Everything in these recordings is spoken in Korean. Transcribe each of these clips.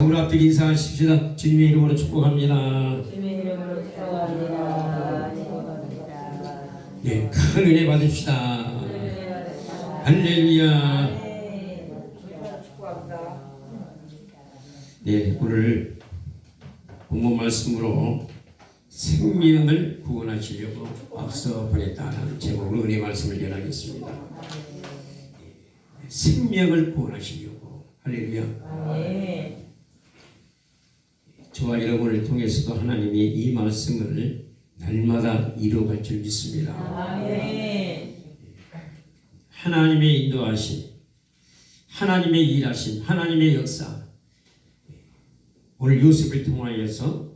우리 앞에 인사하십시다. 주님의 이름으로 축복합니다. 주님의 이름으로 축복합니다. 네, 큰 은혜 받읍시다. 할렐루야. 네, 오늘 본문 말씀으로 생명을 구원하시려고 앞서 보냈다는 제목으로 은혜 말씀을 전하겠습니다. 생명을 구원하시려고. 할렐루야. 저와 여러분을 통해서도 하나님이 이 말씀을 날마다 이루어갈 줄 믿습니다. 하나님의 인도하심, 하나님의 일하심, 하나님의 역사, 오늘 요셉을 통하여서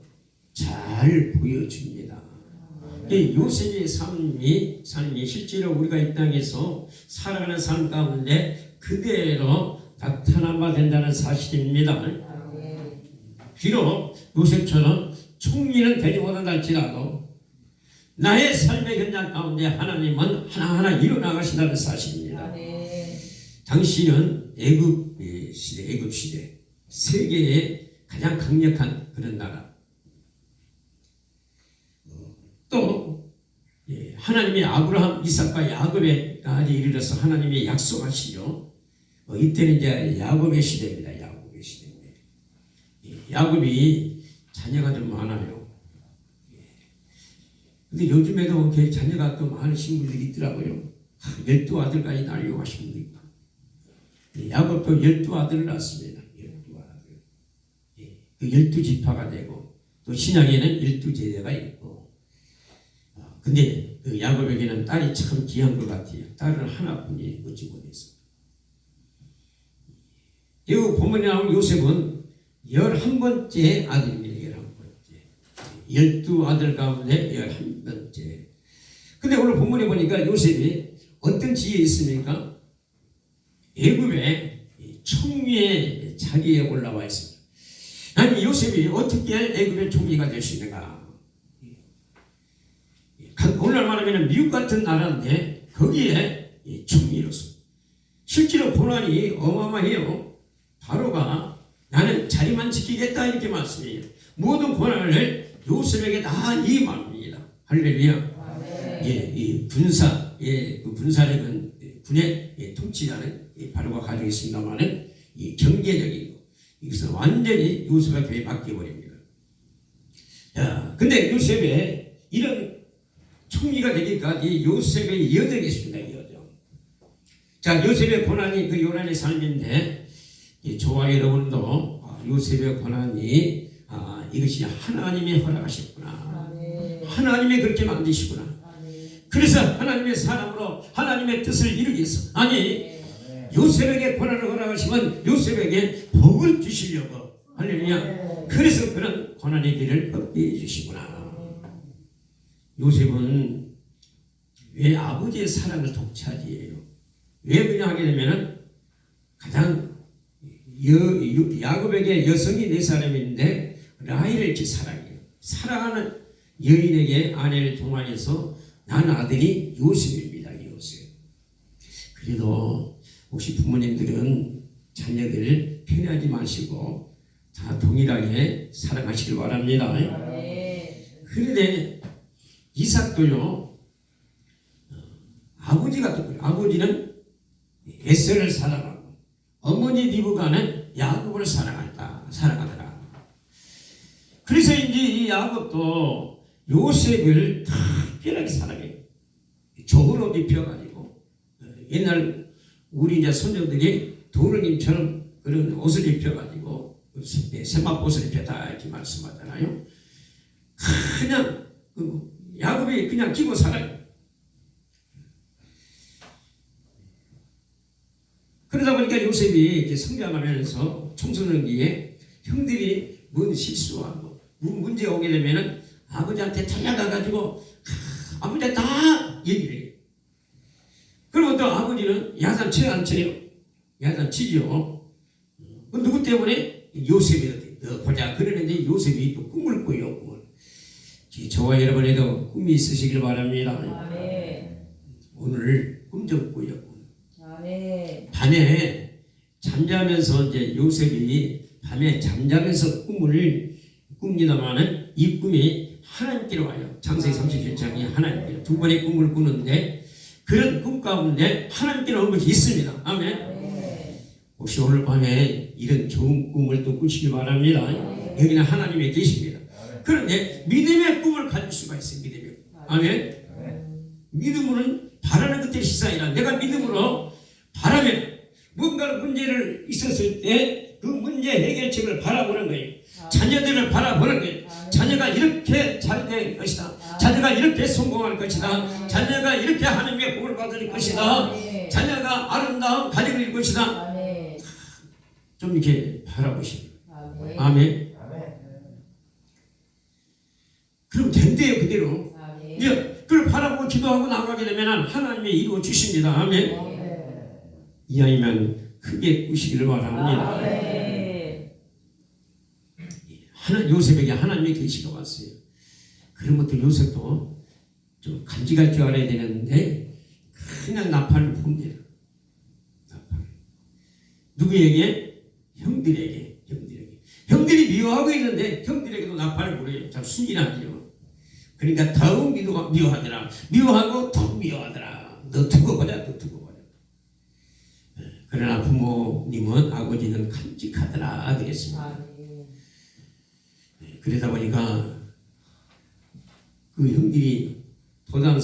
잘 보여줍니다. 요셉의 삶이 실제로 우리가 이 땅에서 살아가는 삶 가운데 그대로 나타난 바 된다는 사실입니다. 비록 요셉처럼 총리는 되지 못한다 할지라도 나의 삶의 현장 가운데 하나님은 하나하나 일어나가신다는 사실입니다. 당신은 애굽 시대, 세계의 가장 강력한 그런 나라. 또 하나님이 아브라함, 이삭과 야곱에까지 이르러서 하나님이 약속하시죠. 이때는 이제 야곱의 시대입니다. 야곱의 시대. 야곱이 자녀가 좀 많아요. 근데 요즘에도 이렇게 자녀가 또 많으신 분들이 있더라고요. 12아들까지 낳으려고 하신 분도 있고. 야곱도 12아들을 낳습니다. 12아들. 그 12지파가 되고 또 신약에는 12제자가 있고. 근데 그 야곱에게는 딸이 참 귀한 것 같아요. 딸을 하나뿐이 얻지 못했어요. 이 본문에 나온 요셉은 11번째 아들입니다. 11번째. 12아들 가운데 11번째. 근데 오늘 본문에 보니까 요셉이 어떤 지위에 있습니까? 애굽의 총리의 자리에 올라와 있습니다. 아니 요셉이 어떻게 애굽의 총리가 될 수 있는가? 오늘날 말하면 미국 같은 나라인데 거기에 총리로서 실제로 고난이 어마어마해요. 바로가 나는 자리만 지키겠다 이렇게 말씀해요. 모든 권한을 요셉에게 다 임합니다. 할렐루야. 이 군사, 그 군사력은 군의 통치자는 바로가 가지고 있습니다만은 이 경제적인 이것은 완전히 요셉에게 맡겨버립니다. 자, 근데 요셉의 이런 총리가 되기까지 요셉의 여정이 있습니다. 여정. 자, 요셉의 고난이 그 요란의 삶인데 저와 여러분도 요셉의 고난이 이것이 하나님이 허락하셨구나. 하나님이 그렇게 만드시구나. 그래서 하나님의 사람으로 하나님의 뜻을 이루기 위해서 요셉에게 고난을 허락하시면 요셉에게 복을 주시려고. 할렐루야. 그래서 그런 고난의 길을 걷게 해주시구나. 요셉은 왜 아버지의 사랑을 독차지해요? 왜 그냥 하게 되면은 가장 야곱에게 여성이 4사람인데 라헬을 이렇게 사랑해요. 사랑하는 여인에게 아내를 통하여서 난 아들이 요셉입니다. 요셉. 그래도 혹시 부모님들은 자녀들 편애하지 마시고 다 동일하게 사랑하시길 바랍니다. 그런데 이삭도요. 아버지가 똑같아요. 아버지는 에서를 사랑하고 어머니 리브가는 야곱을 사랑하더라. 그래서 이제 이 야곱도 요셉을 특별하게 사랑해요. 좋은 옷 입혀가지고 옛날 우리 이제 손녀들이 도르님처럼 그런 옷을 입혀가지고 세마포 옷을 입혔다 이렇게 말씀하잖아요. 그냥 야곱이 그냥 끼고 살아요. 그러다 보니까 요셉이 이렇게 성장하면서 청소년기에 형들이 뭔 실수하고 문제가 오게 되면은 아버지한테 달려가가지고 아버지한테 다 얘기를 해요. 그리고 또 아버지는 야단쳐요, 안 쳐요? 야단치죠. 누구 때문에? 요셉이 보자. 그러는데 요셉이 또 꿈을 꿔요. 꿈을. 저와 여러분에도 꿈이 있으시길 바랍니다. 오늘 꿈 좀 꿔요. 밤에 잠자면서 이제 요셉이 밤에 잠자면서 꿈을 꿉니다마는 이 꿈이 하나님께로 와요. 창세기 37장이 하나님께로 두 번의 꿈을 꾸는데 그런 꿈 가운데 하나님께로 온 것이 있습니다. 아멘. 혹시 오늘 밤에 이런 좋은 꿈을 또 꾸시기 바랍니다. 여기는 하나님이 계십니다. 그런데 믿음의 꿈을 가질 수가 있어요. 믿음의 꿈. 아멘. 믿음으로는 바라는 것들이 시사이라. 내가 믿음으로 바라면 뭔가 문제를 있었을 때 그 문제 해결책을 바라보는 거예요. 자녀들을 바라보는 거예요. 자녀가 이렇게 잘 될 것이다. 자녀가 이렇게 성공할 것이다. 자녀가 이렇게 하나님의 복을 받을 것이다. 자녀가 아름다운 가정을 이룰 것이다. 좀 이렇게 바라보십니다. 아멘. 그럼 된대요 그대로. 그걸 바라보고 기도하고 나가게 되면 하나님이 이루어 주십니다. 아멘. 이왕이면 크게 꾸시기를 바랍니다. 요셉에게 하나님의 계시가 왔어요. 그러면 또 요셉도 좀 간직할 줄 알아야 되는데 그냥 나팔을 풉니다. 누구에게? 형들에게. 형들이 미워하고 있는데 형들에게도 나팔을 부려요. 참 순진하지요. 그러니까 더욱 미워하더라. 미워하고 더 미워하더라. 너 두고 보자. 그러나 부모님은 아버지는 간직하더라 그랬습니다. 그러다 보니까 그 형들이 도단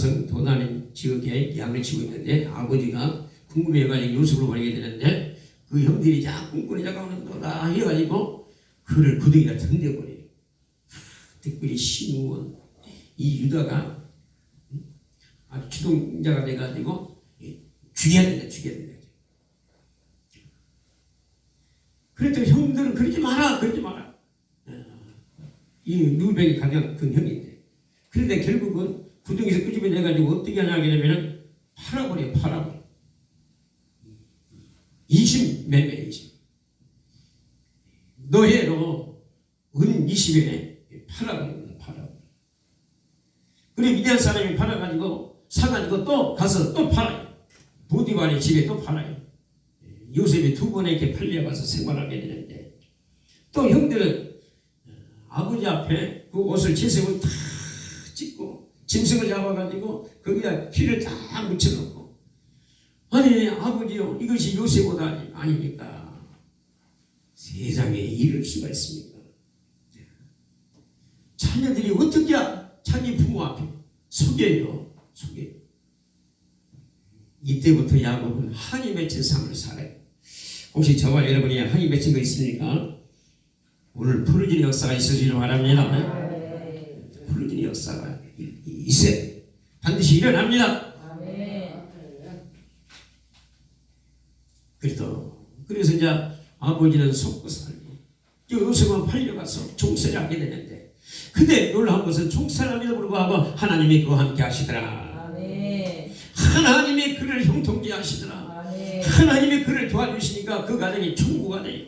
지역에 양을 치고 있는데 아버지가 궁금해가지고 요셉을 보내게 되는데 그 형들이 자꾸 꿈꾸니 자꾸는 너다 해가지고 그를 구덩이에 던져버려요. 특별히 시므온 이 유다가 아주 주동자가 돼가지고 죽여야 된다. 그랬더니 형들은 그러지 마라. 이 루벤이 가장 큰 형인데 그런데 결국은 구덩이에서 끄집어내가지고 어떻게 하냐 하게 되면 팔아버려. 20 너해로 은 20에 팔아버려. 그리고 미디안 사람이 팔아가지고 사가지고 또 가서 또 팔아요. 보디발의 집에 또 팔아요. 요셉이 두 번에 이렇게 팔려가서 생활하게 되는데 또 형들은 아버지 앞에 그 옷을 제색을 다 찢고 짐승을 잡아가지고 거기다 피를 다 묻혀놓고 아니 아버지요 이것이 요셉 옷 아닙니까? 세상에 이럴 수가 있습니까? 자녀들이 어떻게 자기 부모 앞에 속여요. 이때부터 야곱은 한이 맺힌 삶을 살아요. 혹시 저와 여러분이 한이 맺힌 거 있습니까? 오늘 풀어지는 역사가 있으시길 바랍니다. 풀어지는 역사가 있어요. 반드시 일어납니다. 그래서 이제 아버지는 속고 살고 요셉은 팔려가서 종살이 하게 되는데 근데 놀라운 것은 종살함에도 불구하고 하나님이 그와 함께 하시더라. 하나님이 그를 형통케하시더라. 하나님이 그를 도와주시니까 그 가정이 천국가 돼요.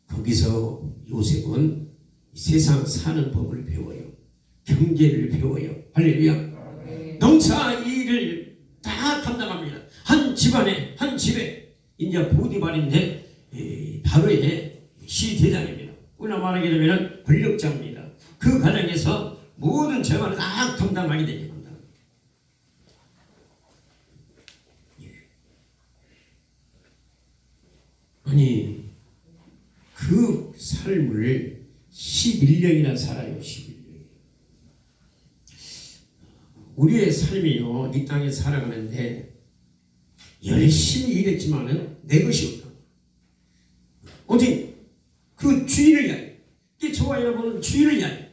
거기서 요셉은 세상 사는 법을 배워요. 경제를 배워요. 할렐루야. 농사 일을 다 감당합니다. 한 집에 이제 보디발인데 바로의 시대장입니다. 우리가 말하게 되면 권력자입니다. 그 가정에서 모든 재반을 다 감당하게 되죠. 아니 그 삶을 11년이나 살아요. 11년. 우리의 삶이요 이 땅에 살아가는데 열심히 일했지만은 내 것이 없다. 오직 그 주인을 위하여. 저와 여러분은 주인을 위하여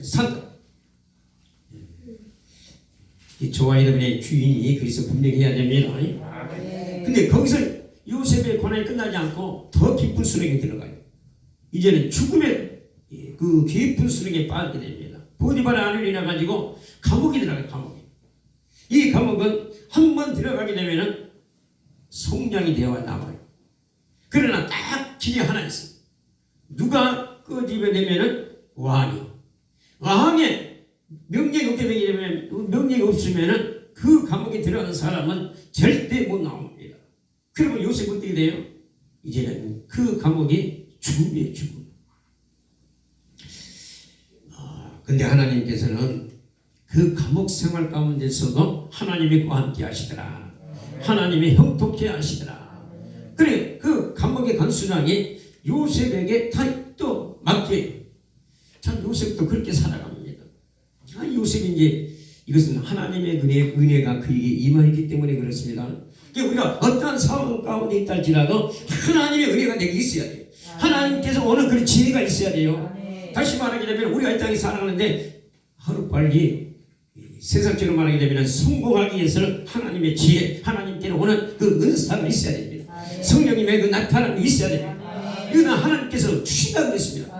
산다. 저와 여러분의 주인이 그래서 분명히 해야 됩니다. 근데 거기서 요셉의 고난이 끝나지 않고 더 깊은 수렁에 들어가요. 이제는 죽음의 그 깊은 수렁에 빠지게 됩니다. 보디발의 아내를 인해 가지고 감옥이 들어가요. 이 감옥은 한번 들어가게 되면은 송장이 되어 남아요. 그러나 딱 길이 하나 있어요. 누가 끄집어내면은 왕의 명령이 없게 되게 되면 명령이 없으면은 그 감옥에 들어가는 사람은 절대 못 나옵니다. 그러면 요셉은 어떻게 돼요? 이제는 그 감옥이 죽음이에요, 죽음. 근데 하나님께서는 그 감옥 생활 가운데서도 하나님이 그와 함께 하시더라. 하나님이 형통케 하시더라. 그래, 그 감옥의 간수장이 요셉에게 다 또 맡게. 참 요셉도 그렇게 살아갑니다. 요셉이 이제 이것은 하나님의 은혜가 그에게 임하였기 때문에 그렇습니다. 우리가 어떠한 상황 가운데 있다 할지라도 하나님의 은혜가 내게 있어야 돼요. 하나님께서 오는 그런 지혜가 있어야 돼요. 다시 말하게 되면 우리가 이 땅에 살아가는데 하루빨리 세상적으로 말하게 되면 성공하기 위해서는 하나님의 지혜, 하나님께로 오는 그 은사가 있어야 됩니다. 성령님의 그 나타남이 있어야 됩니다. 이거는 하나님께서 주신다고 했습니다.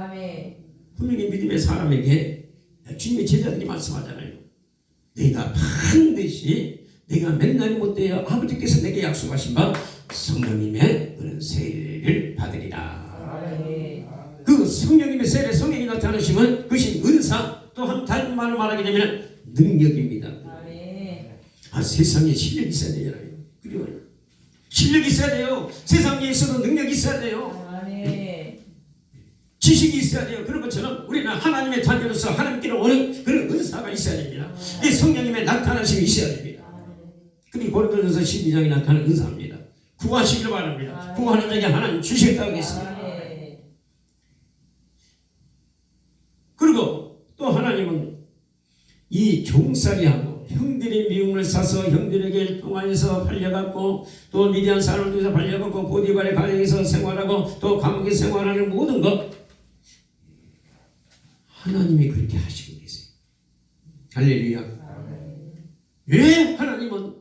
분명히 믿음의 사람에게 주님의 제자들이 말씀하잖아요. 내가 반드시 내가 맨날이 못되어 아버지께서 내게 약속하신 바 성령님의 그런 세례를 받으리라. 그 성령님의 세례, 성령이 나타나시면 그것이 은사, 또한 다른 말로 말하게 되면 능력입니다. 세상에 실력이 있어야 되잖아요. 그리고 실력이 있어야 돼요. 세상에 있어도 능력이 있어야 돼요. 지식이 있어야 돼요. 그런 것처럼 우리는 하나님의 자녀로서 하나님께로 오는 그런 은사가 있어야 됩니다. 이 성령님의 나타나심이 있어야 됩니다. 그리고 고린도전서 12장에 나타나는 은사입니다. 구하시기를 바랍니다. 구하는 자에게 하나님 주시겠다고 했습니다. 그리고 또 하나님은 이 종살이하고 형들이 미움을 사서 형들에게 통하여서 팔려갔고 또 미디안 사람을 통해서 팔려갔고 보디발의 가정에서 생활하고 또 감옥에 생활하는 모든 것 하나님이 그렇게 하시고 계세요. 할렐루야. 왜 하나님은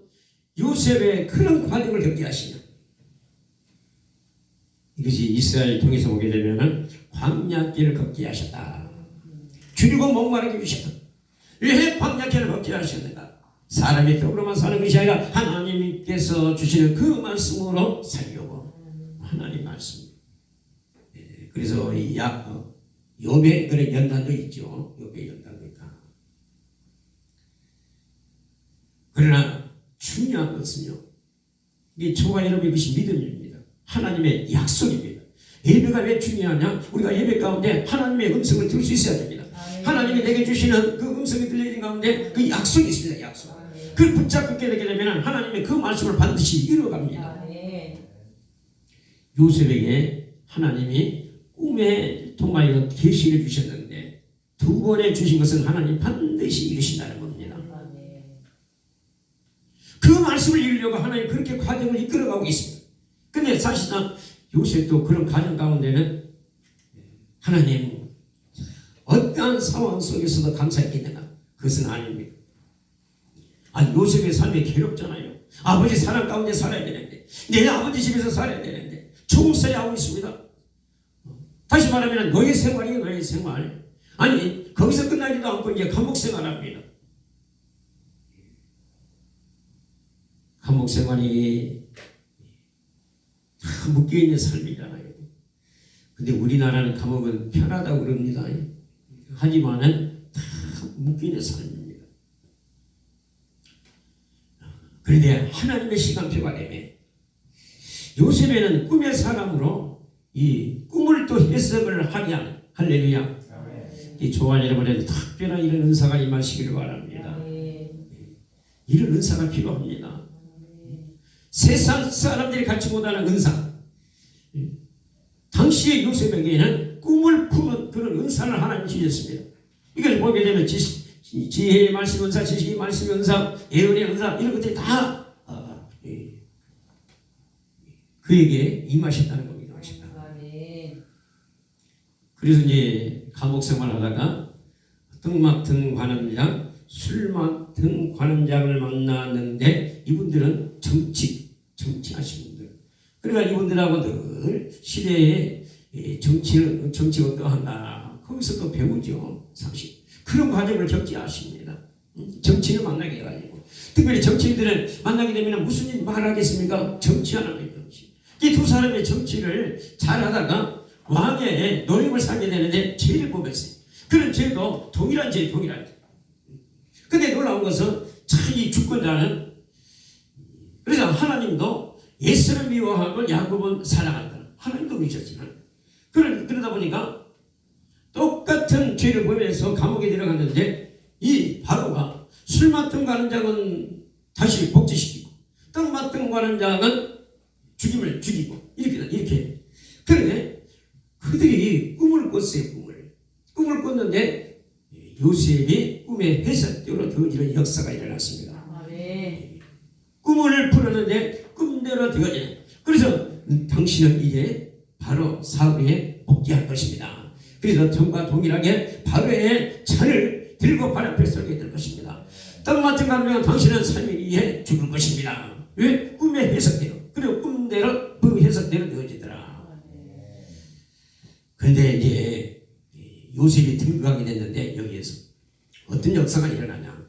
요셉의 그런 과정을 겪게 하시냐? 이것이 이스라엘 통해서 보게 되면 광야길을 걷게 하셨다. 줄이고 목마르게 주셨다. 왜 광야길을 걷게 하셨는가? 사람의 떡으로만 사는 것이 아니라 하나님께서 주시는 그 말씀으로 살려고 하나님 말씀. 그래서 이 욥의 그런 연단도 있죠. 욥의 연단도 있다. 그러나 중요한 것은요, 이 저와 여러분의 것이 믿음입니다. 하나님의 약속입니다. 예배가 왜 중요하냐? 우리가 예배 가운데 하나님의 음성을 들을 수 있어야 됩니다. 하나님이 내게 주시는 그 음성이 들리는 가운데 그 약속이 있습니다. 약속. 그걸 붙잡게 되게 되면 하나님의 그 말씀을 반드시 이루어갑니다. 요셉에게 하나님이 꿈에 통하여 계시를 주셨는데 두 번에 주신 것은 하나님 반드시 이루신다는 겁니다. 그 말씀을 이루려고 하나님 그렇게 과정을 이끌어가고 있습니다. 근데 사실상 요셉도 그런 과정 가운데는 하나님 어떠한 상황 속에서도 감사했겠느냐? 그것은 아닙니다. 요셉의 삶이 괴롭잖아요. 아버지 사랑 가운데 살아야 되는데 내 아버지 집에서 살아야 되는데 총살이 하고 있습니다. 다시 말하면 노예 생활이에요. 노예 생활. 아니 거기서 끝나지도 않고 이제 감옥 생활합니다. 감옥 생활이 다 묶여있는 삶이잖아요. 근데 우리나라는 감옥은 편하다고 그럽니다. 하지만은 다 묶여있는 삶입니다. 그런데 하나님의 시간표가 되면 요셉에는 꿈의 사람으로 이 꿈을 또 해석을 하게 하는 할렐루야. 이 조한 여러분에도 특별한 이런 은사가 임하시기를 바랍니다. 이런 은사가 필요합니다. 세상 사람들이 갖지 못하는 은사. 당시의 요셉에게는 꿈을 푸는 그런 은사를 하나님 주셨습니다. 이걸 보게 되면 지혜의 말씀 은사, 지식의 말씀 은사, 예언의 은사 이런 것들이 다 그에게 임하셨다는 겁니다. 그래서 이제 감옥 생활하다가 떡 맡은 관원장, 술 맡은 관원장을 만났는데 이분들은 정치하신 분들. 그러니까 이분들하고 늘 시대의 정치가 어떠한가 거기서 또 배우죠. 사실 그런 과정을 겪지 않습니다. 정치를 만나게 해가지고 특별히 정치인들을 만나게 되면 무슨 일 말하겠습니까? 정치하는 거예요. 이 두 사람의 정치를 잘하다가 왕의 노임을 사게 되는데 죄를 범했어요. 그런 죄도 동일한 죄. 근데 놀라운 것은 참 이 주권자는 그래서 하나님도 예수를 미워하고 야곱은 사랑한다. 하나님도 계셨지만 그러다 보니까 똑같은 죄를 범해서 감옥에 들어갔는데 이 바로가 술 맡은 가는 자는 다시 복제시키고 떡 맡은 가는 자는 죽임을 죽이고 이렇게. 그런데 그들이 꿈을 꿨어요. 꿈을 꿨는데 요셉이 꿈의 해석대로 되어지는 역사가 일어났습니다. 꿈을 풀었는데 꿈대로 되어지는. 그래서 당신은 이제 바로 사울에 복귀할 것입니다. 그래서 전과 동일하게 바로의 잔을 들고 발 앞에 서게 될 것입니다. 떡 맡은 가면 당신은 3일 이에 죽을 것입니다. 왜? 꿈의 해석대로. 그리고 꿈대로 그 해석대로 되어지더라. 그런데 이제 요셉이 등극하게 됐는데 여기에서 어떤 역사가 일어나냐?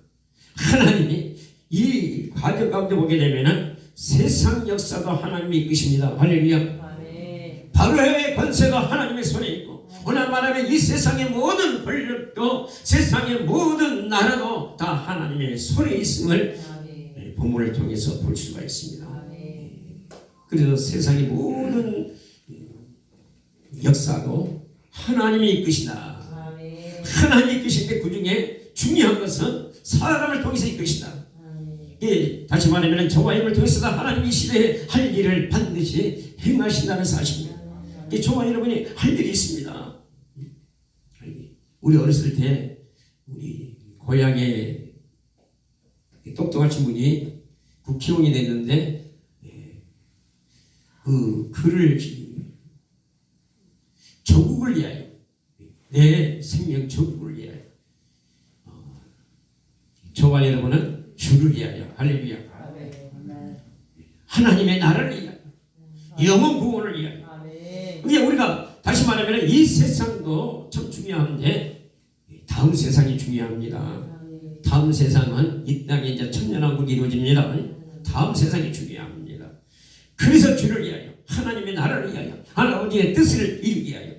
하나님이 이 과정 가운데 보게 되면은 세상 역사도 하나님이 이끄십니다. 할렐루야. 바로의 권세가 하나님의 손에 있고 오늘 말하면 이 세상의 모든 권력도 세상의 모든 나라도 다 하나님의 손에 있음을 본문을 통해서 볼 수가 있습니다. 그래서 세상의 모든 역사도 하나님이 이끄시다. 하나님이 이끄시는데 그 중에 중요한 것은 사람을 통해서 이끄시다. 예, 다시 말하면 저와 여러분을 통해서 하나님이 이 시대에 할 일을 반드시 행하신다는 사실입니다. 예, 저와 여러분이 할 일이 있습니다. 우리 어렸을 때 우리 고향에 똑똑하신 분이 국회의원이 됐는데 그 글을 조국을 위하여 내 생명 조국을 위하여 저와 여러분은 주를 위하여 할렐루야 하나님의 나라를 위하여 영원 구원을 위하여 그게 우리가 다시 말하면 이 세상도 참 중요한데 다음 세상이 중요합니다. 다음 세상은 이 땅에 이제 천년왕국이 이루어집니다. 다음 세상이 중요합니다. 그래서 주를 위하여 하나님의 나라를 위하여 하나님의 뜻을 이루기 위하여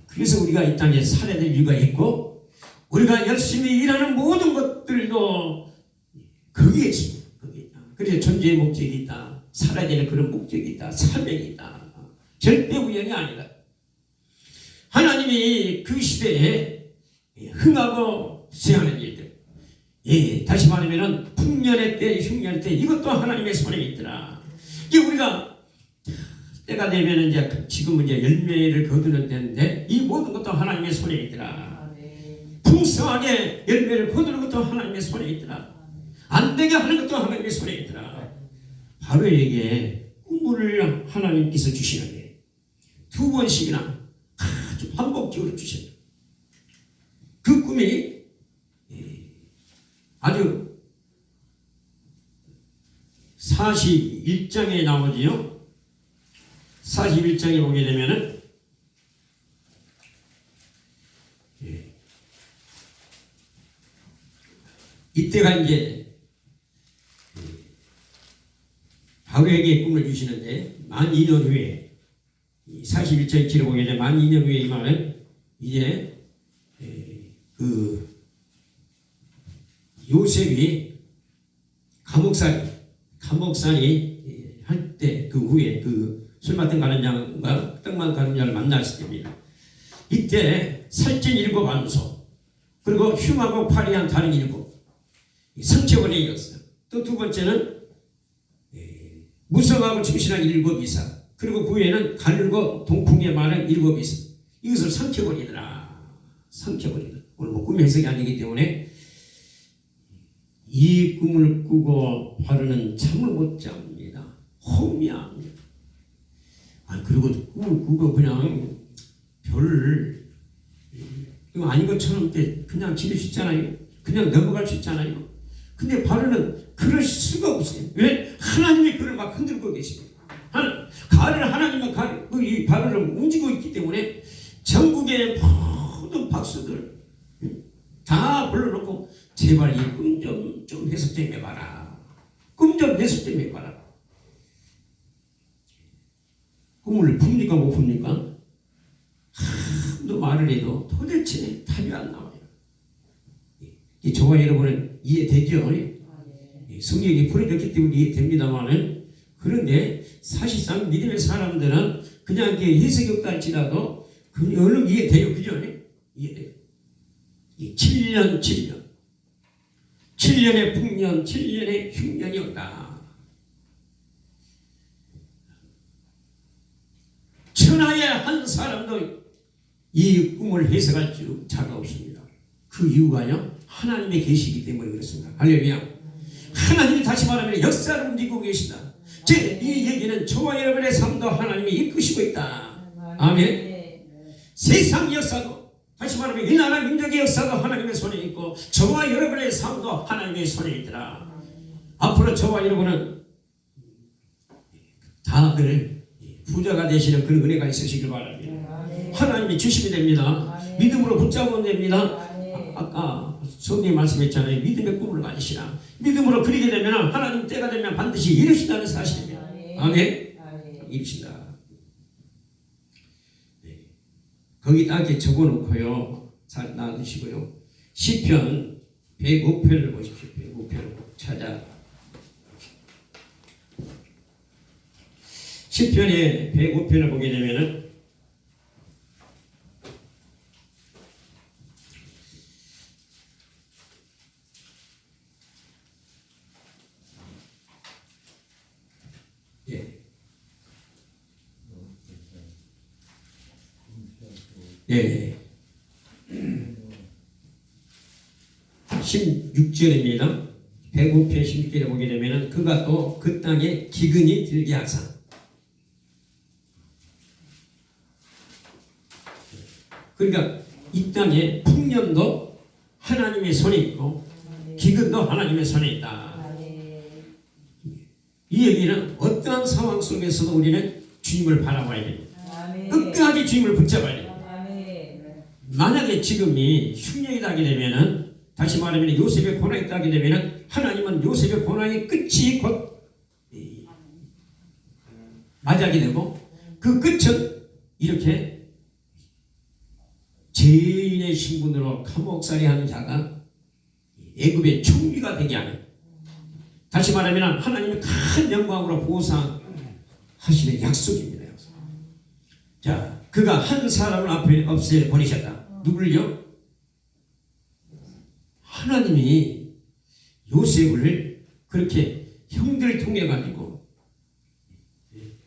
그래서 우리가 이 땅에 살아야 될 이유가 있고 우리가 열심히 일하는 모든 것들도 거기에 있습니다. 그래서 존재의 목적이 있다. 살아야 되는 그런 목적이 있다. 사명이 있다. 절대 우연이 아니다. 하나님이 그 시대에 흥하고 쇠하는 일들 다시 말하면 풍년의 때 흉년의 때 이것도 하나님의 손에 있더라. 이게 우리가 때가 되면 이제 지금은 이제 열매를 거두는 때인데 이 모든 것도 하나님의 손에 있더라. 풍성하게 열매를 거두는 것도 하나님의 손에 있더라. 안 되게 하는 것도 하나님의 손에 있더라. 바로에게 꿈을 하나님께서 주시는데 두 번씩이나 아주 반복적으로 주셨다. 그 꿈이 아주 41장에 나오지요. 41장에 보게 되면은 이때가 이제 바로에게 꿈을 주시는데 만 2년 후에 41장에 기록하게 되면 만 2년 후에 이 말은 이제 그 요셉이 감옥살이 할 때 그 후에 그 술 맡은 가는 자가 떡 맡은 가는 자를 만났을 때입니다. 이때 살찐 7 암소 그리고 흉하고 파리한 다른 7 성체원이었어요. 또 두 번째는 무성하고 충실한 7 이사 그리고 그 후에는 가늘고 동풍에 많은 7 이사 이것을 성체원이더라. 성체원이다. 오늘 뭐 꿈의 해석이 아니기 때문에 이 꿈을 꾸고 바로는 잠을 못 잡니다. 혼미합니다. 그리고 꿈을 꾸고 그냥 이거 아닌 것처럼 그냥 지낼 수 있잖아요. 그냥 넘어갈 수 있잖아요. 근데 바로는 그럴 수가 없어요. 왜? 하나님이 그를 막 흔들고 계십니다. 하나님은 이 바로를 움직이고 있기 때문에 전국의 모든 박수들 다 불러놓고 제발 이 꿈 좀 해석 좀 해봐라. 꿈 좀 해석 좀 해봐라. 꿈을 풉니까 못 풉니까? 또 말을 해도 도대체 답이 안 나와요. 저와 여러분은 이해되죠? 성경이 풀어졌기 때문에 이해됩니다만은 그런데 사실상 믿음의 사람들은 그냥 이렇게 해석이 없달지라도 얼른 이해돼요. 그죠? 이해돼요. 7년 7년의 풍년 7년의 흉년이 온다. 천하의 한 사람도 이 꿈을 해석할 자가 없습니다. 그 이유가요, 하나님의 계시이기 때문에 그렇습니다. 할렐루야. 하나님이 다시 말하면 역사를 움직이고 계시다. 즉 이 얘기는 저와 여러분의 삶도 하나님이 이끄시고 있다. 아멘. 세상 역사도, 다시 말하면 이 나라 민족의 역사도 하나님의 손에 있고 저와 여러분의 삶도 하나님의 손에 있더라. 앞으로 저와 여러분은 다들 부자가 되시는 그런 은혜가 있으시길 바랍니다. 하나님이 주시면 됩니다. 믿음으로 붙잡으면 됩니다. 아까 성경이 말씀했잖아요. 믿음의 꿈을 가지시라. 믿음으로 그리게 되면 하나님 때가 되면 반드시 이루신다는 사실입니다. 아멘. 이루신다. 네. 거기다 이렇게 적어놓고요. 잘 놔두시고요. 시편 105편을 보십시오. 105편을 찾아. 시편의 105편을 보게 되면은 예. 16절입니다. 105편 16절에 보게 되면은 그가 또 그 땅에 기근이 들게 하사. 그러니까 이 땅에 풍년도 하나님의 손에 있고 기근도 하나님의 손에 있다. 이 얘기는 어떠한 상황 속에서도 우리는 주님을 바라봐야 됩니다. 끝까지 주님을 붙잡아야 됩니다. 만약에 지금이 흉년이 나게 되면은, 다시 말하면 요셉의 고난이 나게 되면은 하나님은 요셉의 고난의 끝이 곧 맞이하게 되고 그 끝은 이렇게 죄인의 신분으로 감옥살이 하는 자가 애굽의 총리가 되게 하는, 다시 말하면 하나님의 큰 영광으로 보상하시는 약속입니다. 약속. 자, 그가 한 사람을 앞에 없애 보내셨다. 누굴요? 하나님이 요셉을 그렇게 형들을 통해 가지고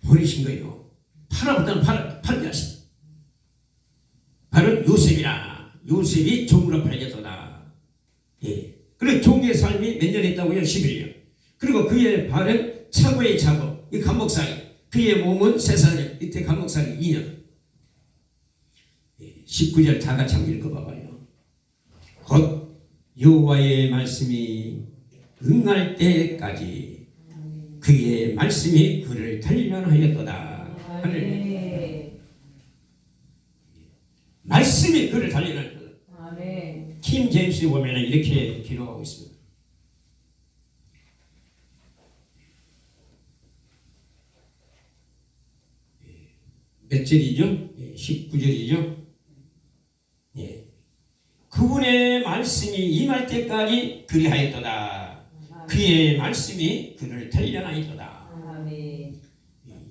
보내신 거예요. 팔아보다는 팔게 하신. 바로 요셉이라. 요셉이 종으로 팔렸도다. 예. 그리고 종의 삶이 몇 년 했다고요? 11년. 그리고 그의 발은 차고의 차고, 이 감목살이. 그의 몸은 쇠사슬, 이때 감목살이 2년. 19절 다 같이 한번 읽어봐봐요. 곧 여호와의 말씀이 응할 때까지 그의 말씀이 그를 단련하였도다. 말씀이 그를 단련하였도다. 킹 제임스에 보면 이렇게 기록하고 있습니다. 몇 절이죠? 19절이죠? 예. 그분의 말씀이 임할 때까지 그리하였도다. 그의 말씀이 그를 단련하였도다.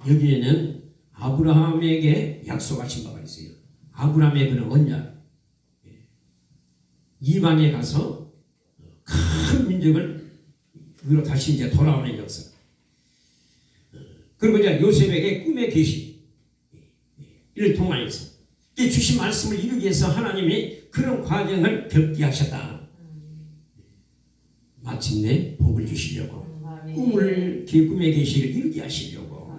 여기에는 아브라함에게 약속하신 바가 있어요. 아브라함의 그는 언약. 이방에 가서 큰 민족을 위로 다시 이제 돌아오는 역사. 그리고 이제 요셉에게 꿈의 계시 이를 통하여서 이 주신 말씀을 이루기 위해서 하나님이 그런 과정을 겪게 하셨다. 마침내 복을 주시려고, 꿈의 계시를 이루게 하시려고.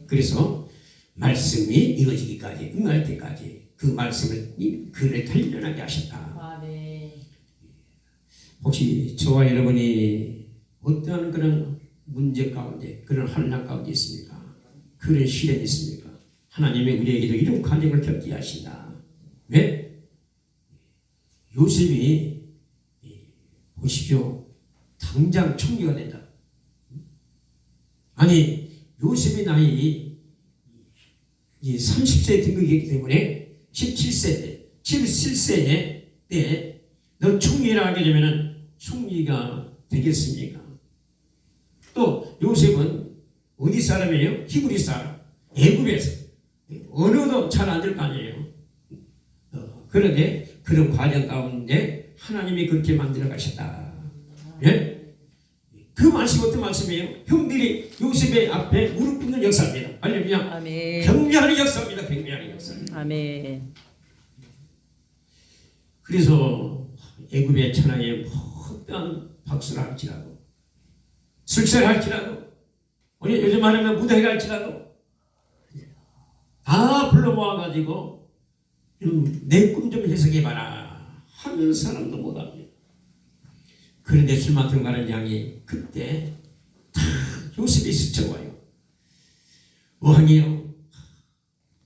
그래서 말씀이 이루어지기까지, 응할 때까지 그 말씀을 그를 단련하게 하셨다. 혹시 저와 여러분이 어떠한 그런 문제 가운데, 그런 환난 가운데 있습니까? 그런 시련이 있습니까? 하나님이 우리에게도 이런 과정을 겪게 하신다. 왜? 요셉이 보십시오. 당장 총리가 된다. 아니, 요셉의 나이 30세에 등극했기 때문에 17세에 때 너 총리라 하게 되면 총리가 되겠습니까? 또 요셉은 어디 사람이에요? 히브리 사람. 애굽에서 언어도 잘 안 될 거 아니에요. 그런데 그런 과정 가운데 하나님이 그렇게 만들어 가셨다. 예? 그 말씀이 어떤 말씀이에요? 형들이 요셉의 앞에 무릎 꿇는 역사입니다. 할렐루야. 아멘. 경배하는 역사입니다. 경배하는 역사. 아멘. 그래서 애굽의 천하에 헛된 박수를 할지라도 술세를 할지라도 우리 요즘 말하면 무대를 할지라도 다 불러 모아가지고 내 꿈 좀 해석해봐라 하는 사람도 못합니다. 그런데 술 맡은 가는 양이 그때 다 요셉이 스쳐와요. 왕이요,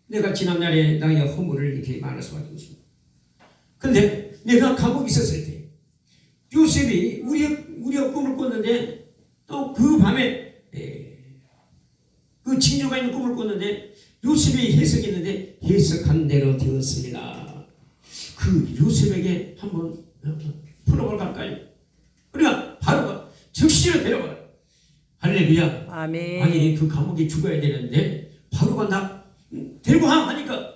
내가 지난날에 나의 허물을 이렇게 말할 수밖에 없습니다. 근데 내가 감옥에 있었을 때 요셉이 우리가 꿈을 꿨는데 또 그 밤에 그 징조가 있는 꿈을 꿨는데 요셉이 해석했는데 해석한 대로 되었습니다. 그 요셉에게 한번 풀어볼 갈까요? 그러니까 바로가 즉시로 데려가라. 할렐루야. 아멘. 아니 그 감옥에 죽어야 되는데 바로가 나 데리고 하니까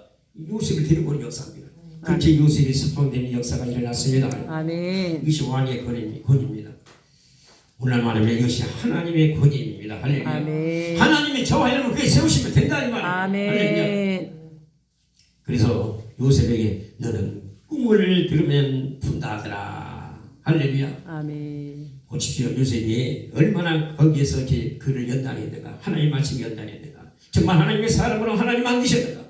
요셉을 데리고 오는 역사입니다. 그렇게 요셉이 석방되는 역사가 일어났습니다. 아멘. 이것이 왕의 권위입니다. 오늘 말하면 이것이 하나님의 권위입니다. 할렐루야. 아멘. 하나님이 저와 여러분 그게 세우시면 된다 이 말이에요. 할렐루야. 아멘. 그래서 요셉에게 너는 꿈을 들으면 푼다 하더라. 할렐루야. 아멘. 보십시오. 요셉이 얼마나 거기에서 이렇게 글을 연단했는가, 하나님 말씀 연단했는가, 정말 하나님의 사람으로 하나님 만드셨는가.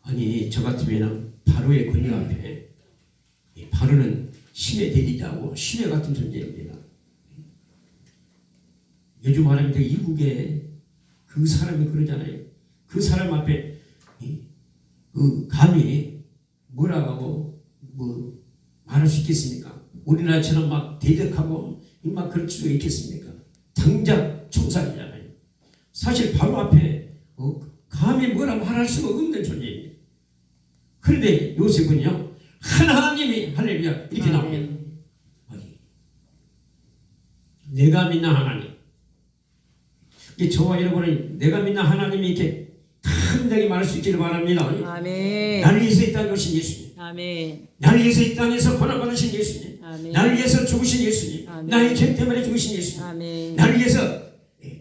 아니 저 같으면 바로의 권위 앞에, 바로는 신의 대리자고 신의 같은 존재입니다. 요즘 말하면 그 이국에 그 사람이 그러잖아요. 그 사람 앞에 그 감히 뭐라고 하고 뭐 말할 수 있겠습니까? 우리나라처럼 막 대적하고 막 그럴 수도 있겠습니까? 당장 총살이잖아요. 사실 바로 앞에 감히 뭐라고 말할 수가 없는 존재입니다. 그런데 요셉은요, 하나님이 할렐루야 이렇게 나옵니다. 내가 믿는 하나님. 저와 여러분은 내가 믿는 하나님이 이렇게 담대하게 말할 수 있기를 바랍니다. 아멘. 나를 위해서 이 땅에 오신 예수님, 아멘. 나를 위해서 이 땅에서 고난받으신 예수님, 아멘. 나를 위해서 죽으신 예수님, 아멘. 나의 죄 때문에 죽으신 예수님, 아멘. 나를 위해서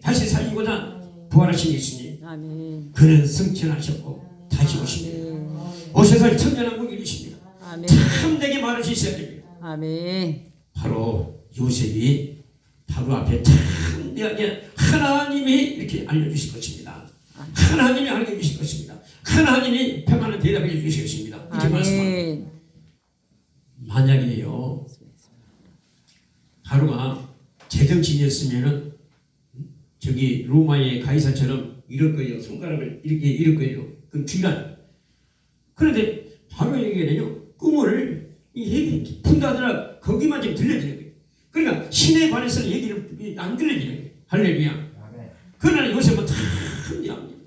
다시 살리고자 부활하신 예수님, 아멘. 그는 승천하셨고 다시 오십니다. 오셔서 천년왕국 이루십니다. 아멘. 참되게 말할 수 있어야 됩니다. 아멘. 바로 요셉이 바로 앞에 참되게 하나님이 이렇게 알려주실 것입니다. 하나님이 알려주실 것입니다. 하나님이 평안한 대답을 해주실 것입니다. 이렇게 말씀합니다. 아멘. 만약에요, 바로가 제정신이었으면은 저기 로마의 가이사처럼 이럴 거예요. 손가락을 이렇게 이럴 거예요. 그럼 죽이라. 그런데 바로에게는요, 꿈을 이 얘기 푼다더라 거기만 좀 들려지는 거예요. 그러니까 신에 관해서는 얘기를 안 들려지는 거예요. 할렐루야. 그러나 요셉은 다 합리합니다.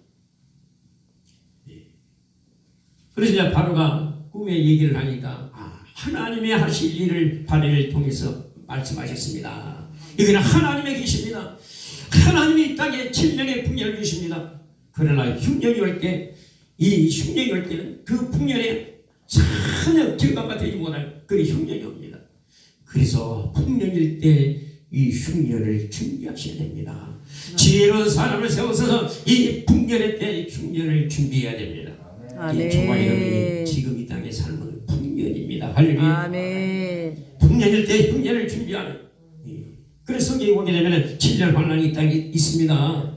그래서 이제 바로가 꿈의 얘기를 하니까 하나님의 하실 일을 바로를 통해서 말씀하셨습니다. 이거는 하나님의 계십니다. 하나님이 이 땅에 7년의 풍년을 주십니다. 그러나 흉년이 올 때, 이 흉년이 올 때는 그 풍년에 전혀 경감가 되지 못할 그런 흉년이 옵니다. 그래서 풍년일 때 이 흉년을 준비하셔야 됩니다. 지혜로운 사람을 세워서 이 풍년의 때 흉년을 준비해야 됩니다. 저와 여러분이 지금 이 땅의 삶은 풍년입니다. 할렐루야. 아멘. 풍년일 때 흉년을 준비하는. 그래서 성경에 보게 되면 7년 환란이 이 땅에 있습니다.